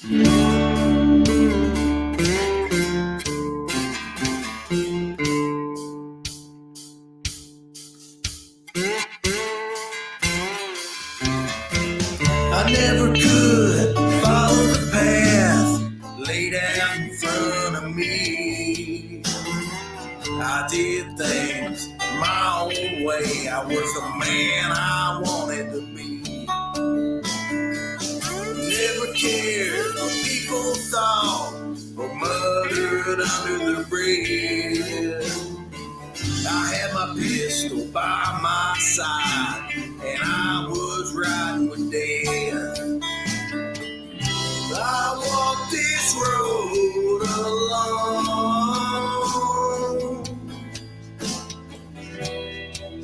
I never could follow the path laid out in front of me. I did things my own way. I was the man I wanted to be. Never cared what people thought or muttered under their breath. I had my pistol by my side, and I was riding with death. I walked this road alone,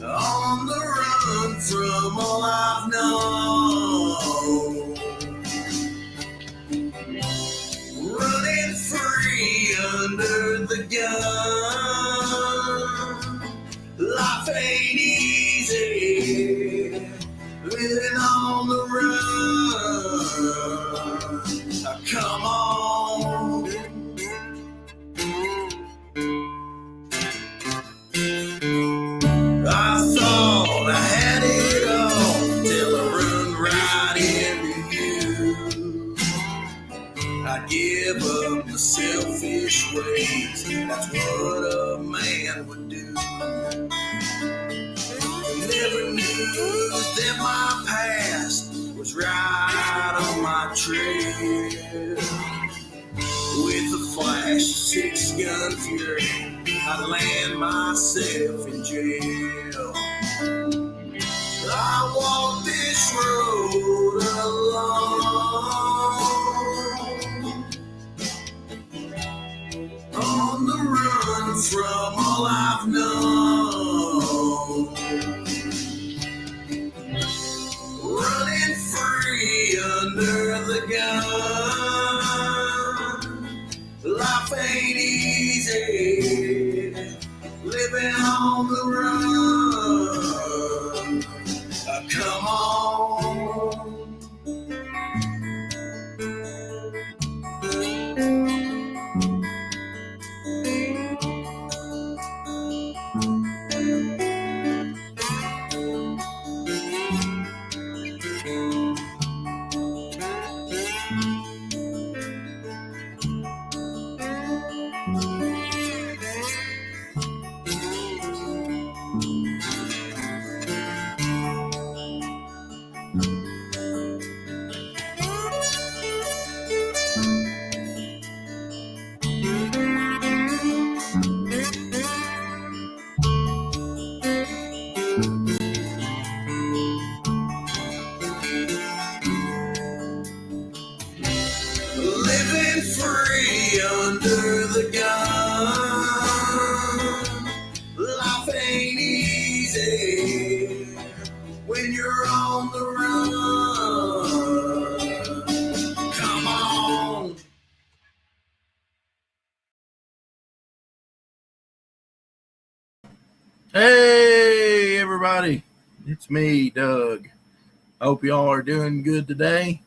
on the run from all I've known, running free under the gun. Life ain't easy, living on the run. Now come on. I thought I had it all till I run right into you. I give up the selfish ways, that's what a man would do. Never knew that my past was right on my trail. With a flash of 6-gun fury, I'd land myself in jail. I walked this road alone, on the run from all I've known, running free under the gun. Life ain't easy, living on the run. Come on. Living free under the gun. Life ain't easy when you're on the run. Come on. Hey, everybody. It's me, Doug. Hope y'all are doing good today.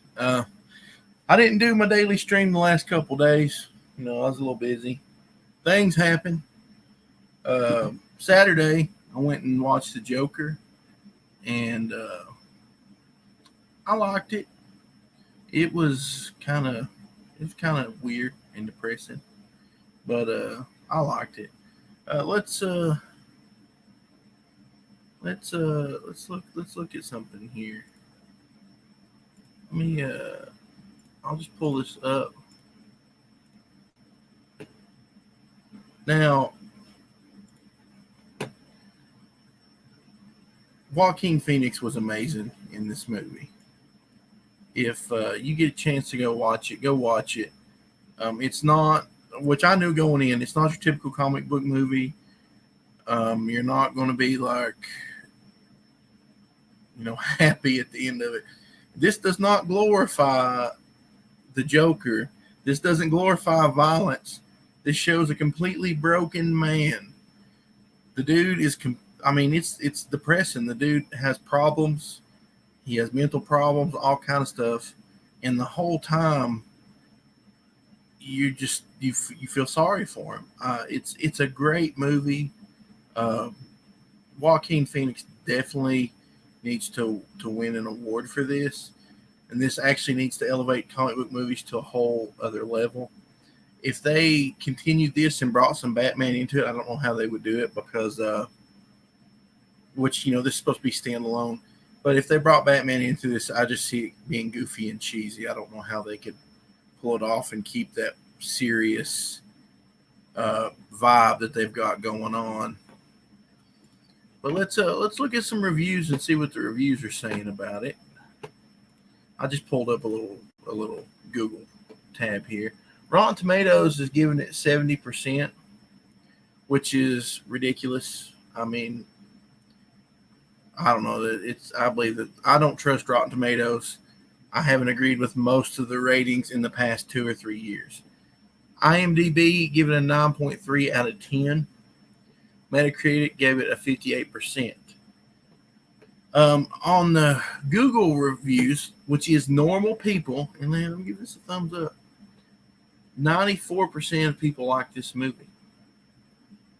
I didn't do my daily stream the last couple days. I was a little busy. Things happen. Saturday, I went and watched The Joker, and I liked it. It was kind of weird and depressing, but I liked it. Let's look at something here. Let me I'll just pull this up. Now, Joaquin Phoenix was amazing in this movie. If you get a chance to go watch it, go watch it. It's not, which I knew going in, it's not your typical comic book movie. You're not going to be like, happy at the end of it. This does not glorify the Joker. This doesn't glorify violence. This shows a completely broken man. The dude is, it's depressing. The dude has problems. He has mental problems, all kind of stuff. And the whole time, you feel sorry for him. It's a great movie. Uh, Joaquin Phoenix definitely needs to win an award for this, and this actually needs to elevate comic book movies to a whole other level. If they continued this and brought some Batman into it, I don't know how they would do it because, which this is supposed to be standalone. But if they brought Batman into this, I just see it being goofy and cheesy. I don't know how they could pull it off and keep that serious vibe that they've got going on. But let's look at some reviews and see what the reviews are saying about it. I just pulled up a little Google tab here. Rotten Tomatoes is giving it 70%, which is ridiculous. I mean, I don't know. I believe that I don't trust Rotten Tomatoes. I haven't agreed with most of the ratings in the past 2 or 3 years. IMDb gave it a 9.3 out of 10. Metacritic gave it a 58%. On the Google reviews, which is normal people, and let me give this a thumbs up, 94% of people like this movie.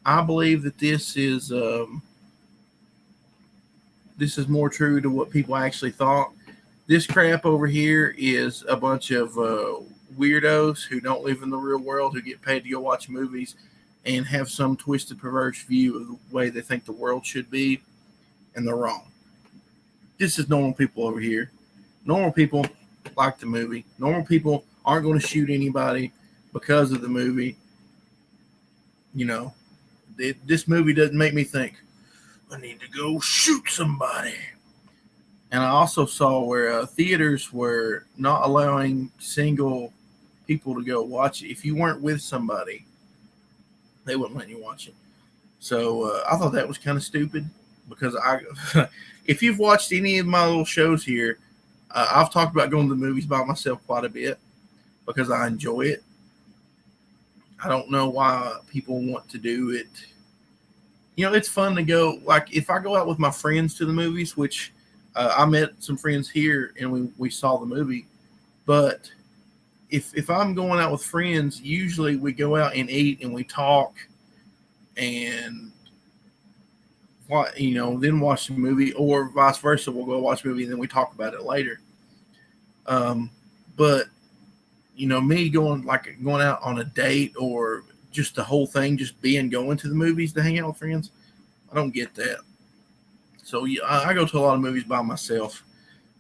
I believe that this is more true to what people actually thought. This crap over here is a bunch of weirdos who don't live in the real world, who get paid to go watch movies and have some twisted, perverse view of the way they think the world should be, and they're wrong. This is normal people over here. Normal people like the movie. Normal people aren't going to shoot anybody because of the movie. This movie doesn't make me think, I need to go shoot somebody. And I also saw where theaters were not allowing single people to go watch it. If you weren't with somebody, they wouldn't let you watch it. So I thought that was kind of stupid because if you've watched any of my little shows here, I've talked about going to the movies by myself quite a bit because I enjoy it. I don't know why people want to do it. It's fun to go. Like if I go out with my friends to the movies, which I met some friends here and we saw the movie. But if I'm going out with friends, usually we go out and eat and we talk and then watch the movie, or vice versa. We'll go watch a movie and then we talk about it later. But me going out on a date or just the whole thing, just going to the movies to hang out with friends, I don't get that. So I go to a lot of movies by myself,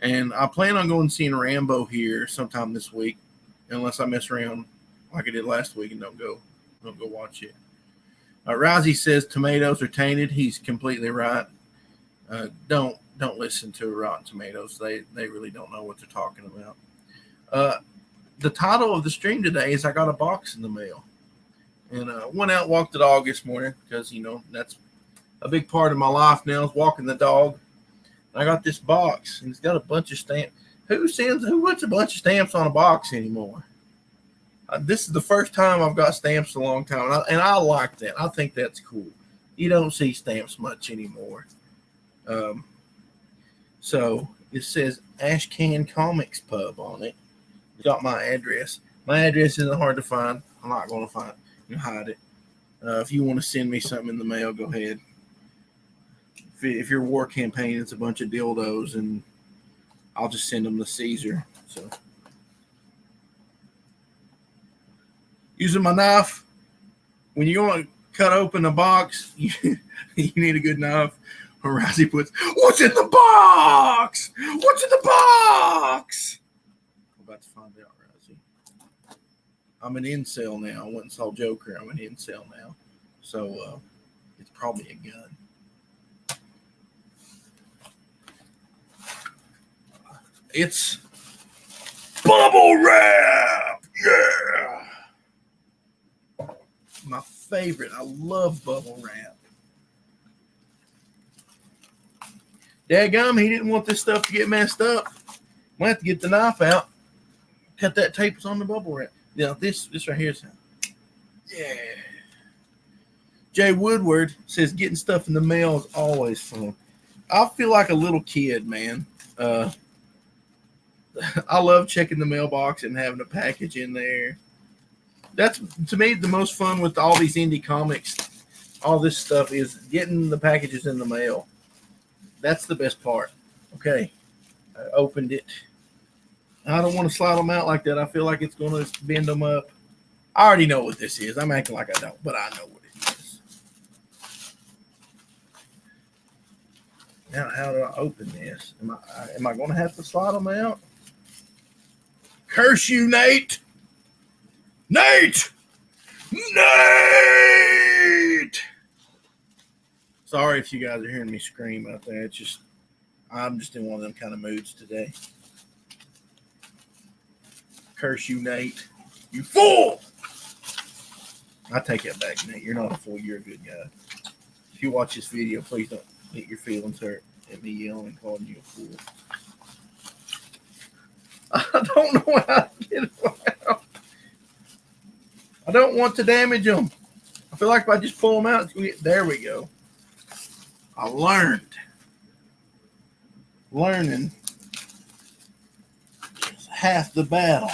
and I plan on going and seeing Rambo here sometime this week, unless I mess around like I did last week and don't go watch it. Rozzy says tomatoes are tainted. He's completely right. Don't listen to Rotten Tomatoes. They really don't know what they're talking about. The title of the stream today is I got a box in the mail, and went out and walked the dog this morning because that's a big part of my life now is walking the dog. And I got this box and it's got a bunch of stamps. Who puts a bunch of stamps on a box anymore? This is the first time I've got stamps in a long time, and I like that. I think that's cool. You don't see stamps much anymore. So it says Ashcan Comics Pub on it. It's got my address. My address isn't hard to find. I'm not going to hide it. If you want to send me something in the mail, go ahead. If your war campaign is a bunch of dildos, and I'll just send them to Caesar. So using my knife, when you want to cut open a box, you need a good knife. Horizon puts, what's in the box? What's in the box? I'm about to find out, Rosie. I'm an incel now. I went and saw Joker. I'm an incel now. So it's probably a gun. It's bubble wrap. Yeah. My favorite. I love bubble wrap. Dadgum, he didn't want this stuff to get messed up. Might have to get the knife out. Cut that tape that's on the bubble wrap. This right here. Yeah. Jay Woodward says getting stuff in the mail is always fun. I feel like a little kid, man. I love checking the mailbox and having a package in there. That's, to me, the most fun with all these indie comics. All this stuff is getting the packages in the mail. That's the best part. Okay, I opened it. I don't want to slide them out like that. I feel like it's going to bend them up. I already know what this is. I'm acting like I don't, but I know what it is. Now, how do I open this? Am I going to have to slide them out? Curse you, Nate! Nate! Nate! Sorry if you guys are hearing me scream out there. I'm just in one of them kind of moods today. Curse you, Nate. You fool! I take that back, Nate. You're not a fool. You're a good guy. If you watch this video, please don't get your feelings hurt at me yelling and calling you a fool. I don't know how to get it out. I don't want to damage them. I feel like if I just pull them out, there we go. I learned. Learning is half the battle.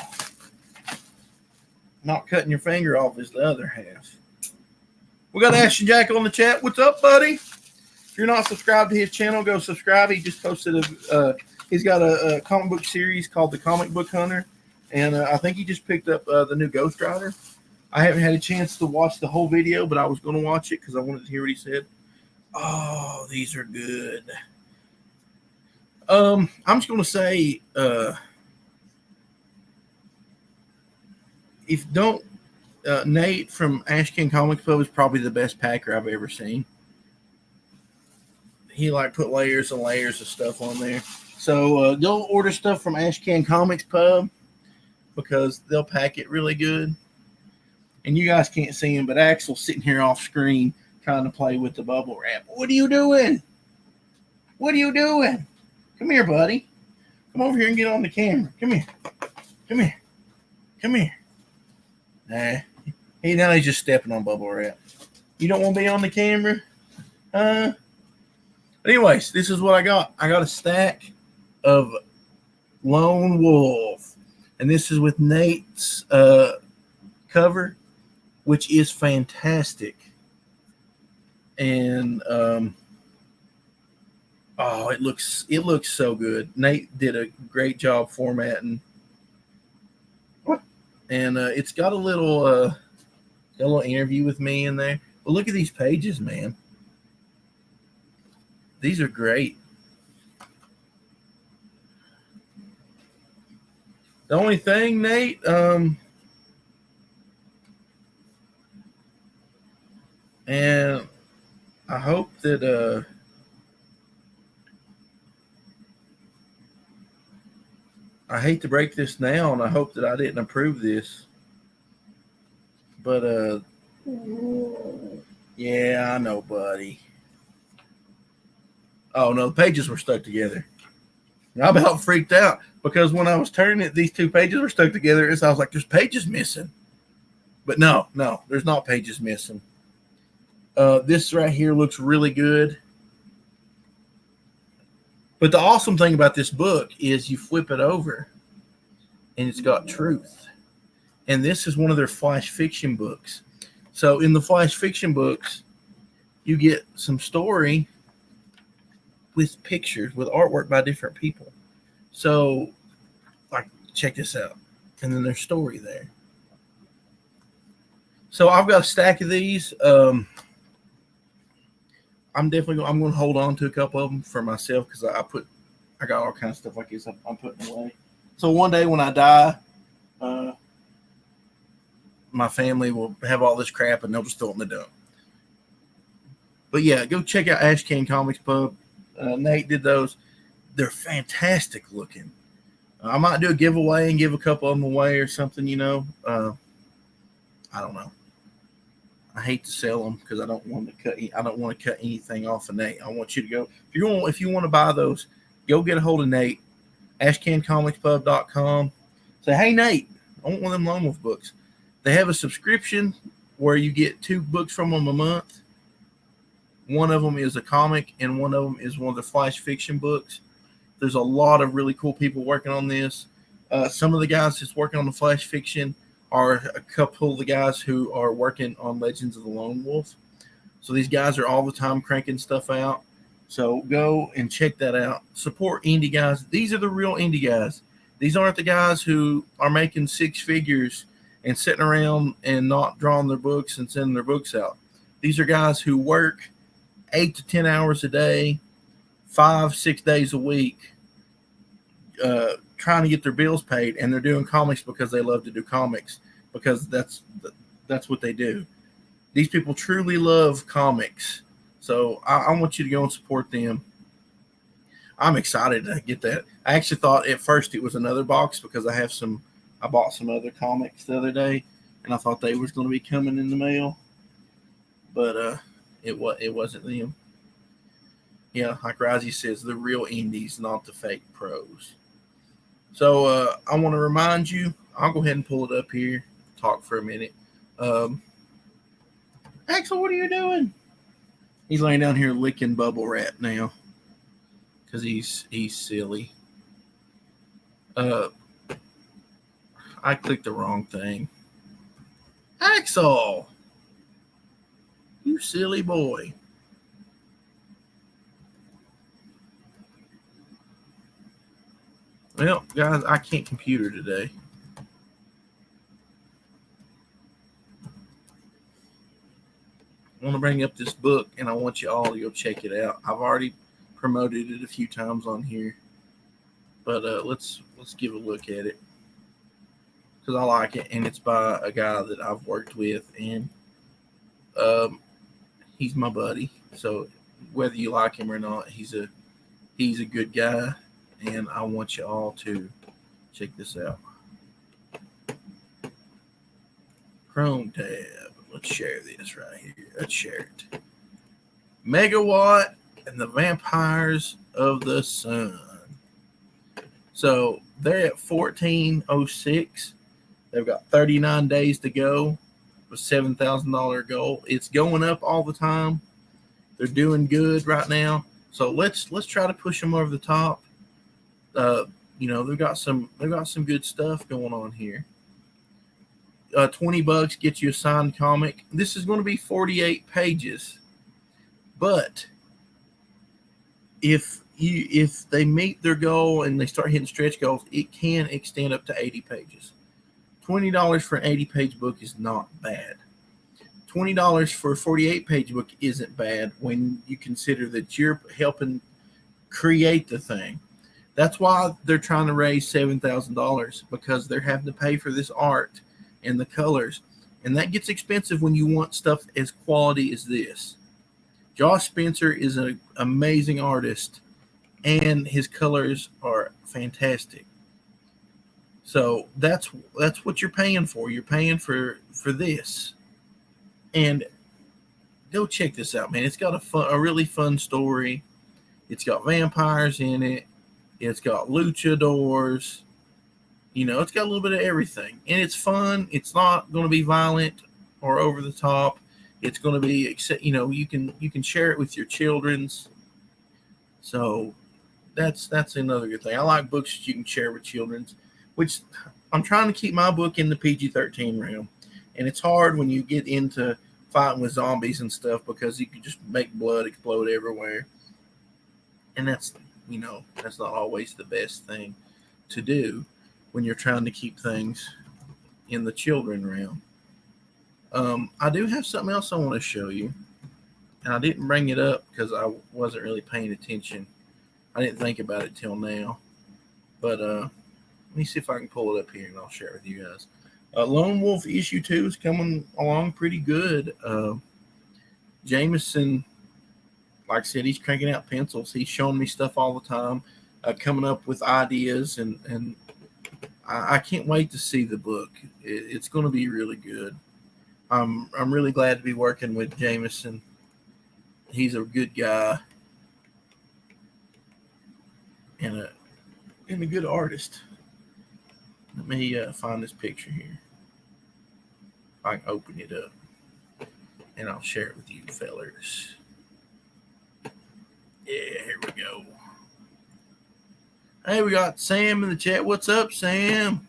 Not cutting your finger off is the other half. We got Ashton Jack on the chat. What's up, buddy? If you're not subscribed to his channel, go subscribe. He just posted he's got a comic book series called The Comic Book Hunter, and I think he just picked up the new Ghost Rider. I haven't had a chance to watch the whole video, but I was going to watch it because I wanted to hear what he said. Oh, these are good. I'm just going to say, Nate from Ash King Comics Pub is probably the best packer I've ever seen. He put layers and layers of stuff on there. So go order stuff from Ash King Comics Pub because they'll pack it really good. And you guys can't see him, but Axel's sitting here off screen trying to play with the bubble wrap. What are you doing? What are you doing? Come here, buddy. Come over here and get on the camera. Come here. Come here. Come here. Nah. Now he's just stepping on bubble wrap. You don't want to be on the camera? Anyways, this is what I got. I got a stack of Lone Wolf. And this is with Nate's cover, which is fantastic. And it looks so good. Nate did a great job formatting. And it's got a little interview with me in there. But look at these pages, man. These are great. The only thing, Nate, and I hope that I hate to break this now, and I hope that I didn't approve this. But yeah, I know, buddy. Oh no, the pages were stuck together. I about freaked out because when I was turning it, these two pages were stuck together, and so I was like, "There's pages missing." But no, there's not pages missing. This right here looks really good. But the awesome thing about this book is you flip it over, and it's got truth. And this is one of their flash fiction books. So in the flash fiction books, you get some story with pictures, with artwork by different people. So, check this out. And then there's story there. So I've got a stack of these. I'm going to hold on to a couple of them for myself because I got all kinds of stuff like this I'm putting away. So one day when I die, my family will have all this crap and they'll just throw it in the dump. But yeah, go check out Ash King Comics Pub. Nate did those. They're fantastic looking. I might do a giveaway and give a couple of them away or something, I don't know. I hate to sell them because I don't want to cut anything off of Nate. I want you to go if you want to buy those, go get a hold of Nate, ashcancomicsPub.com. Say, hey Nate, I want one of them Lone Wolf books. They have a subscription where you get 2 books from them a month. One of them is a comic, and one of them is one of the flash fiction books. There's a lot of really cool people working on this. Some of the guys that's working on the flash fiction are a couple of the guys who are working on Legends of the Lone Wolf. So these guys are all the time cranking stuff out. So go and check that out. Support indie guys. These are the real indie guys. These aren't the guys who are making six figures and sitting around and not drawing their books and sending their books out. These are guys who work 8 to 10 hours a day, 5-6 days a week, trying to get their bills paid, and they're doing comics because they love to do comics, because that's what they do. These people truly love comics, so I want you to go and support them. I'm excited to get that. I actually thought at first it was another box because I bought some other comics the other day, and I thought they was going to be coming in the mail, but it wasn't them. Yeah, like Razi says, the real indies, not the fake pros. So I want to remind you, I'll go ahead and pull it up here, talk for a minute. Axel, what are you doing? He's laying down here licking bubble wrap now because he's silly. I clicked the wrong thing. Axel, you silly boy. Well, guys, I can't computer today. I want to bring up this book, and I want you all to go check it out. I've already promoted it a few times on here, but let's give a look at it because I like it, and it's by a guy that I've worked with, and he's my buddy. So whether you like him or not, he's a good guy, and I want you all to check this out. Chrome tab. Let's share this right here. Let's share it. Megawatt and the Vampires of the Sun. So they're at 1406. They've got 39 days to go with $7,000 goal. It's going up all the time. They're doing good right now. So let's try to push them over the top. They've got some good stuff going on here. $20 gets you a signed comic. This is going to be 48 pages, but if they meet their goal and they start hitting stretch goals, it can extend up to 80 pages. $20 for an 80-page book is not bad. $20 for a 48-page book isn't bad when you consider that you're helping create the thing. That's why they're trying to raise $7,000, because they're having to pay for this art and the colors, and that gets expensive when you want stuff as quality as this. Josh Spencer is an amazing artist, and his colors are fantastic. So that's what you're paying for. You're paying for this, and go check this out, man. It's got a really fun story. It's got vampires in it. It's got luchadors. It's got a little bit of everything, and it's fun. It's not going to be violent or over the top. It's going to be, you can share it with your children's. So that's another good thing. I like books that you can share with children's, which I'm trying to keep my book in the PG-13 realm, and it's hard when you get into fighting with zombies and stuff because you can just make blood explode everywhere, and that's not always the best thing to do when you're trying to keep things in the children realm. I do have something else I want to show you, and I didn't bring it up because I wasn't really paying attention. I didn't think about it till now, but let me see if I can pull it up here and I'll share it with you guys. Lone Wolf issue 2 is coming along pretty good. Jameson, like I said, he's cranking out pencils. He's showing me stuff all the time, coming up with ideas, and I can't wait to see the book. It's going to be really good. I'm really glad to be working with Jameson. He's a good guy and a good artist. Let me find this picture here. I can open it up and I'll share it with you fellers. Yeah, here we go. Hey, we got Sam in the chat. What's up, Sam?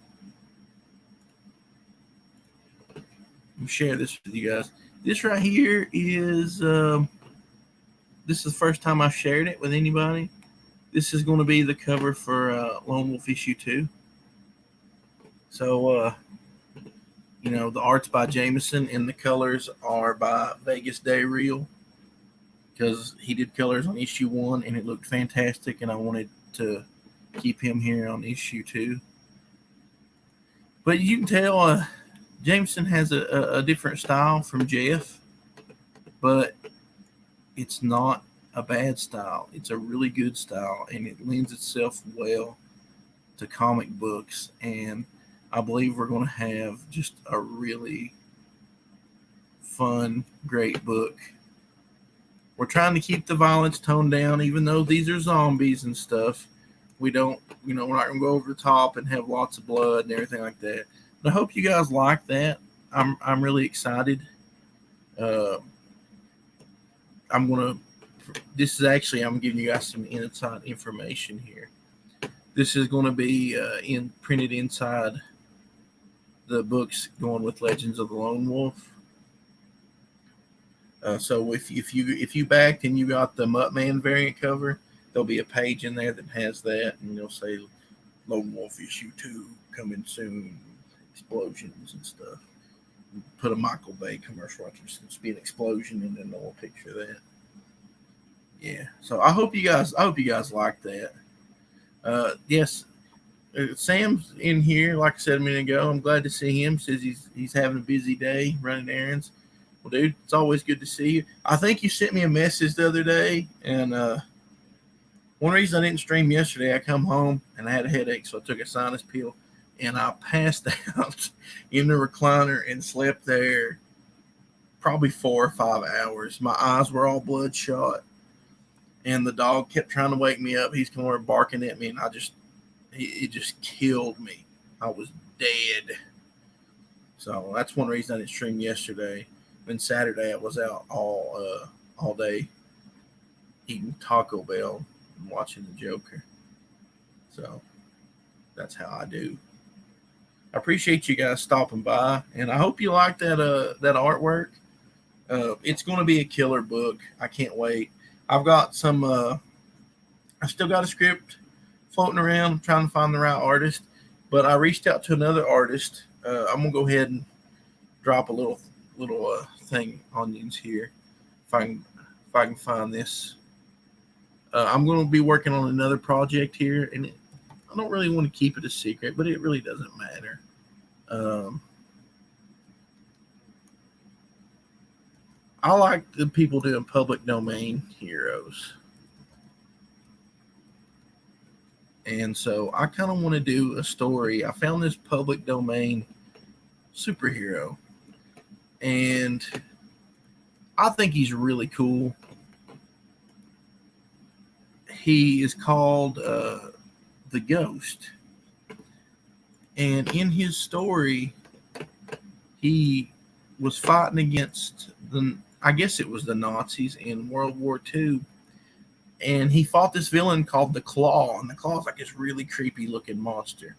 share this with you guys. This right here is this is the first time I've shared it with anybody. This is going to be the cover for Lone Wolf issue 2. So the art's by Jameson and the colors are by Vegas Day Real, because he did colors on issue 1 and it looked fantastic, and I wanted to keep him here on issue 2. But you can tell Jameson has a different style from Jeff, but it's not a bad style. It's a really good style, and it lends itself well to comic books, and I believe we're going to have just a really fun, great book. We're trying to keep the violence toned down, even though these are zombies and stuff. We don't, we're not going to go over the top and have lots of blood and everything like that. But I hope you guys like that. I'm really excited. I'm giving you guys some inside information here. This is going to be printed inside the books going with Legends of the Lone Wolf. So if you backed and you got the Muttman variant cover, there'll be a page in there that has that, and they'll say Lone Wolf issue 2 coming soon, explosions and stuff. Put a Michael Bay commercial right there. It's be an explosion and then a little picture of that. Yeah. So I hope you guys like that. Yes. Sam's in here, like I said a minute ago. I'm glad to see him. Says he's having a busy day running errands. Well, dude, it's always good to see you. I think you sent me a message the other day, and one reason I didn't stream yesterday, I come home and I had a headache, so I took a sinus pill, and I passed out in the recliner and slept there probably 4 or 5 hours. My eyes were all bloodshot, and the dog kept trying to wake me up. He's coming over barking at me, and it just killed me. I was dead. So that's one reason I didn't stream yesterday. Then Saturday I was out all day eating Taco Bell and watching the Joker. So that's how I do. I appreciate you guys stopping by, and I hope you like that artwork. It's going to be a killer book. I can't wait. I've got some. I still got a script floating around, trying to find the right artist. But I reached out to another artist. I'm gonna go ahead and drop a little thing onions here, if I can find this. I'm going to be working on another project here, and I don't really want to keep it a secret, but it really doesn't matter. I like the people doing public domain heroes. And so I kind of want to do a story. I found this public domain superhero, and I think he's really cool. He is called the Ghost. And in his story, he was fighting against I guess it was the Nazis in World War II. And he fought this villain called the Claw. And the Claw is like this really creepy looking monster.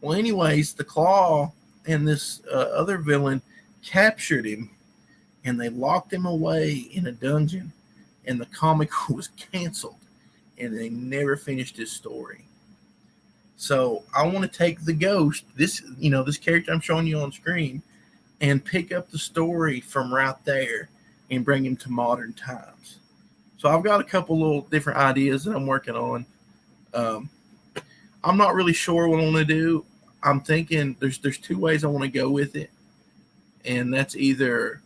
Well, anyways, the Claw and this other villain captured him, and they locked him away in a dungeon, and the comic was canceled, and they never finished his story. So I want to take the Ghost, this character I'm showing you on screen, and pick up the story from right there and bring him to modern times. So I've got a couple little different ideas that I'm working on. I'm not really sure what I want to do. I'm thinking there's 2 ways I want to go with it, and that's either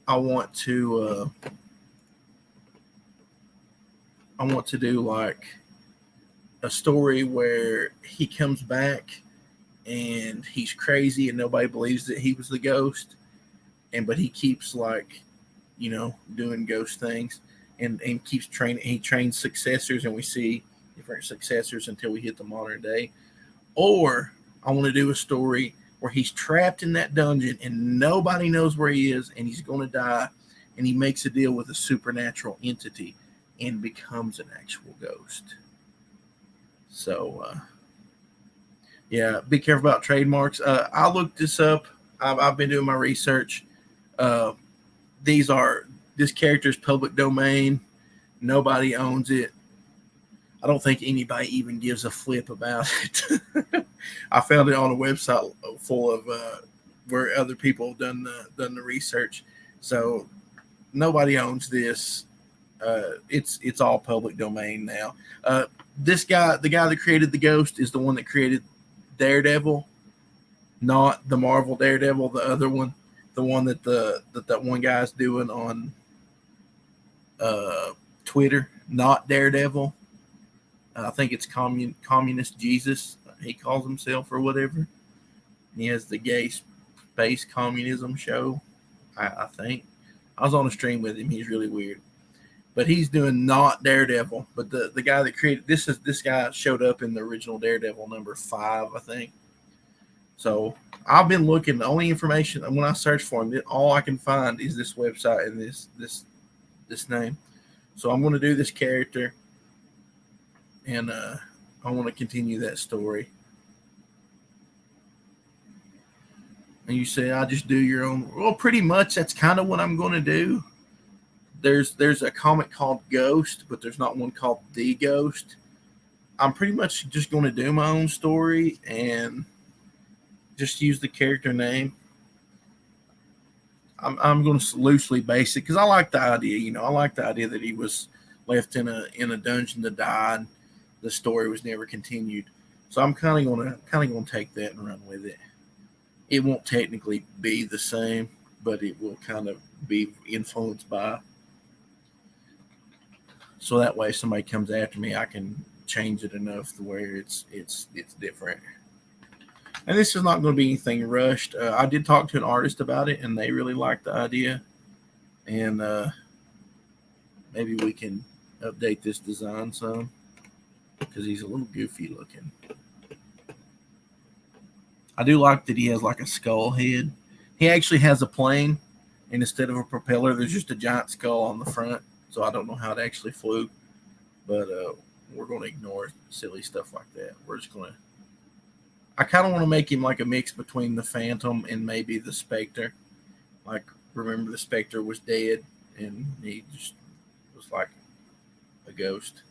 I want to do like a story where he comes back and he's crazy and nobody believes that he was the Ghost, but he keeps doing ghost things and keeps training. He trains successors, and we see different successors until we hit the modern day. Or I want to do a story where he's trapped in that dungeon and nobody knows where he is, and he's going to die, and he makes a deal with a supernatural entity and becomes an actual ghost. So, yeah, be careful about trademarks. I looked this up. I've been doing my research. Uh, this character is public domain. Nobody owns it. I don't think anybody even gives a flip about it. I found it on a website full of where other people have done the research. So nobody owns this. It's all public domain now. This guy, the guy that created the Ghost, is the one that created Daredevil, not the Marvel Daredevil, the other one, the one that that one guy's doing on Twitter, not Daredevil. I think it's Communist Jesus, he calls himself, or whatever. He has the gay space communism show, I think. I was on a stream with him. He's really weird. But he's doing not Daredevil. But the guy that created this guy showed up in the original Daredevil #5, I think. So I've been looking. The only information when I search for him, all I can find is this website and this name. So I'm going to do this character, and I want to continue that story. And you say, I just do your own. Well, pretty much that's kind of what I'm going to do. There's a comic called Ghost, but there's not one called The Ghost. I'm pretty much just going to do my own story and just use the character name. I'm going to loosely base it because I like the idea. I like the idea that he was left in a dungeon to die, and the story was never continued. So I'm kind of going to take that and run with it. It won't technically be the same, but it will kind of be influenced by. So that way, if somebody comes after me, I can change it enough to where it's different. And this is not going to be anything rushed. I did talk to an artist about it, and they really liked the idea. And maybe we can update this design some because he's a little goofy looking. I do like that he has like a skull head. He actually has a plane, and instead of a propeller, there's just a giant skull on the front. So I don't know how it actually flew, but we're going to ignore silly stuff like that. We're just going to. I kind of want to make him like a mix between the Phantom and maybe the Spectre. Like, remember the Spectre was dead, and he just was like a ghost.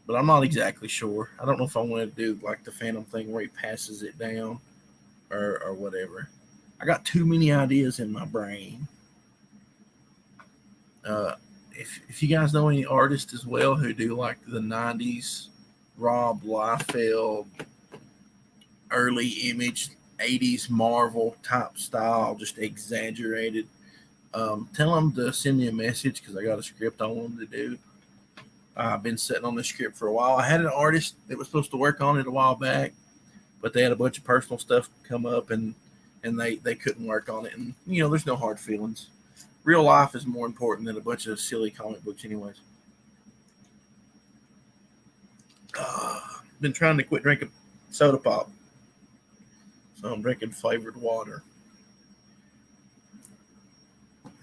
But I'm not exactly sure. I don't know if I want to do like the Phantom thing where he passes it down or whatever. I got too many ideas in my brain. If you guys know any artists as well who do like the 90s Rob Liefeld, early Image, 80s Marvel type style, just exaggerated, tell them to send me a message because I got a script I want them to do. I've been sitting on the script for a while. I had an artist that was supposed to work on it a while back, but they had a bunch of personal stuff come up and they couldn't work on it. And, there's no hard feelings. Real life is more important than a bunch of silly comic books anyways. Been trying to quit drinking soda pop. So I'm drinking flavored water.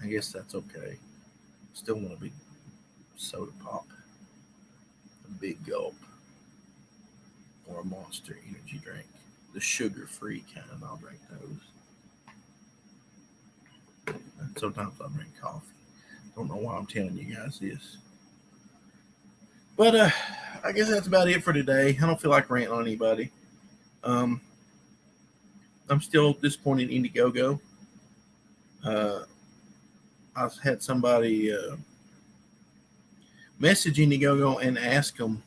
I guess that's okay. Still want to be soda pop. A big gulp. Or a Monster energy drink. The sugar-free kind. I'll drink those. And sometimes I'll drink coffee. Don't know why I'm telling you guys this. But I guess that's about it for today. I don't feel like ranting on anybody. I'm still disappointed in Indiegogo. I had somebody message Indiegogo and ask them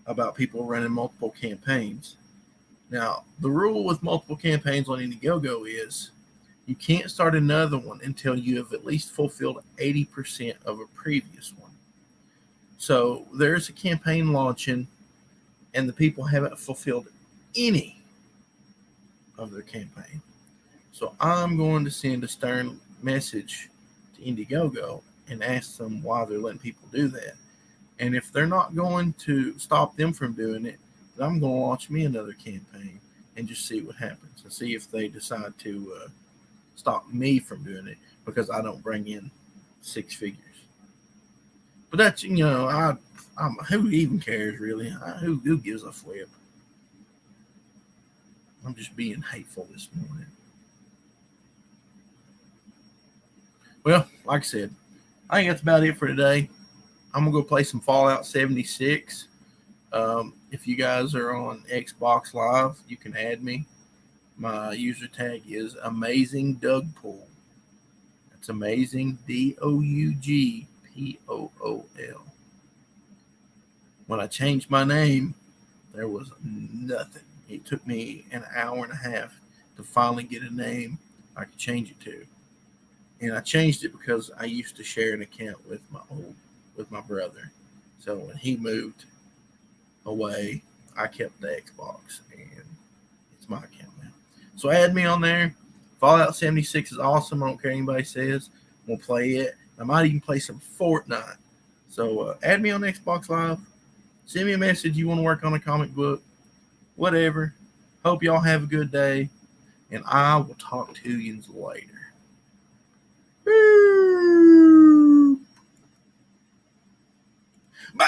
about people running multiple campaigns. Now, the rule with multiple campaigns on Indiegogo is you can't start another one until you have at least fulfilled 80% of a previous one. So there's a campaign launching, and the people haven't fulfilled any of their campaign. So I'm going to send a stern message to Indiegogo and ask them why they're letting people do that. And if they're not going to stop them from doing it, then I'm going to launch me another campaign and just see what happens and see if they decide to stop me from doing it because I don't bring in six figures. But that's, I'm who even cares really? Who gives a flip? I'm just being hateful this morning. Well, like I said, I think that's about it for today. I'm going to go play some Fallout 76. If you guys are on Xbox Live, you can add me. My user tag is Amazing Dougpool. That's Amazing DOUGPOOL. When I changed my name, there was nothing. It took me an hour and a half to finally get a name I could change it to. And I changed it because I used to share an account with my brother. So when he moved away, I kept the Xbox, and it's my account now. So add me on there. Fallout 76 is awesome. I don't care what anybody says. We'll play it. I might even play some Fortnite. So add me on Xbox Live. Send me a message. You want to work on a comic book, whatever. Hope y'all have a good day, and I will talk to you later. Bye.